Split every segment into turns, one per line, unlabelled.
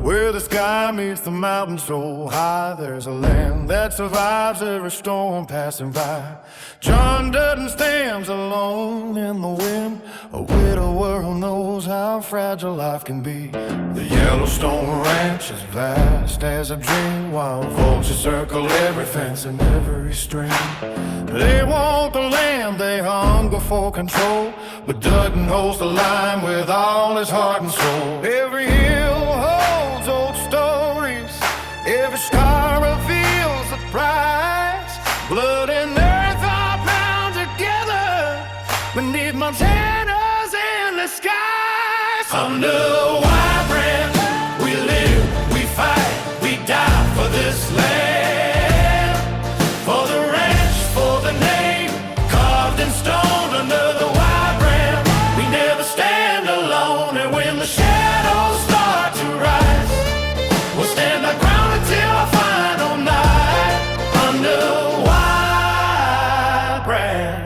Where the sky meets the mountain so high, there's a land that survives every storm passing by. John Dutton stands alone in the wind, a widower who knows how fragile life can be. The Yellowstone ranch is vast as a dream, while vultures circle every fence and every stream. They want the land, they hunger for control, but Dutton holds the line with all his heart and soul. Every hill holds old stories, every scar reveals a prize. Blood and earth are bound together beneath Montana's endless skies. Under the white brand, we live, we fight, we die for this land, for the ranch, for the name carved in stone. Under the white brand, we never stand alone, and when the shadows start to rise, we'll stand our ground until our final night. Under the white brand.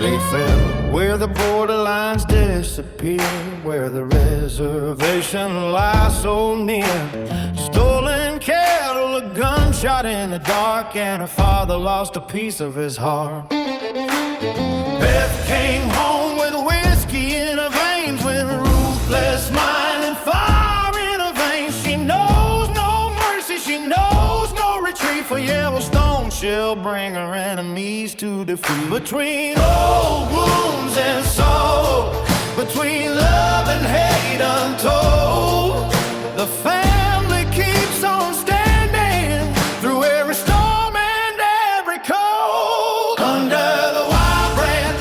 They fell where the borderlines disappear, where the reservation lies so near. Stolen cattle, a gunshot in the dark, and her father lost a piece of his heart. Beth came home with whiskey in her veins, with a ruthless mind and fire in her veins. She knows no mercy, she knows no retreat, for Yellowstone she'll bring her enemies to defeat. Between old wounds and soul, between love and hate untold, the family keeps on standing through every storm and every cold. Under the wild brand,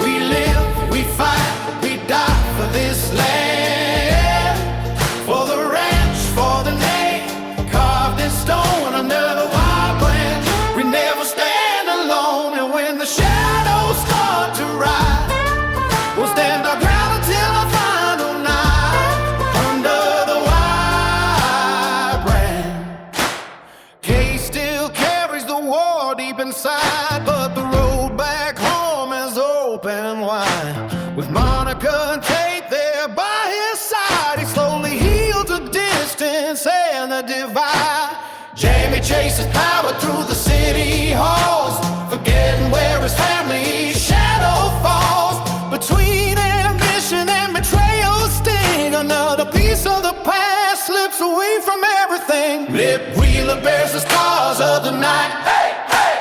we live, we fight, we die for this land, for the ranch, for the name carved in stone. Under the wild brand, we never stand alone, and when the shadows start to rise, we'll stand our ground until our final night. Under the white brand. Kay still carries the war deep inside, but the road back home is open wide. With Monica and Tate there by his side, he slowly heals the distance and the divide. Jamie chases power through the city halls, forgetting where his family's shadow falls. Between ambition and betrayal sting, another piece of the past slips away from everything. Lip Wheeler bears the scars of the night. Hey, hey!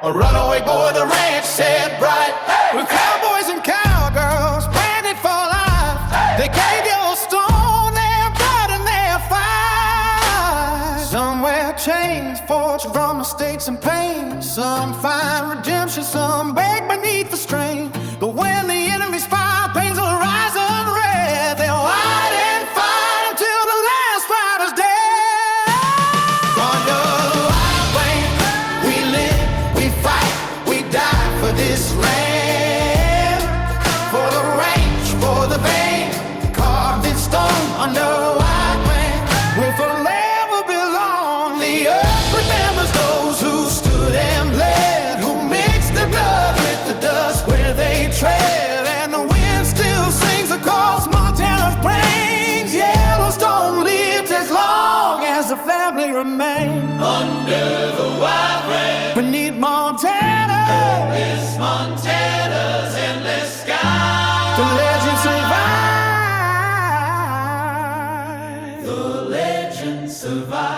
A runaway boy the ranch set bright. Hey, with cowboys and cowgirls branded for life. Hey, they gave Yellowstone their blood and their fight. Some wear chains forged from mistakes and pain, some find redemption, some beg beneath the strain. But when the enemy's fire paints the horizon red, they'll hide and fight until the last fighter's dead. Under the white brand, we live, we fight, we die for this land, for the range, for the vein carved in stone. Under the white brand, we'll forever belong. The earth remembers those who stood and bled, who mixed their blood with the dust where they tread, and the wind still sings across Montana's plains. Yellowstone lives as long as the family remains. Under the white brand, beneath Montana, is Montana's endless sky. The legend survives. The legend survives.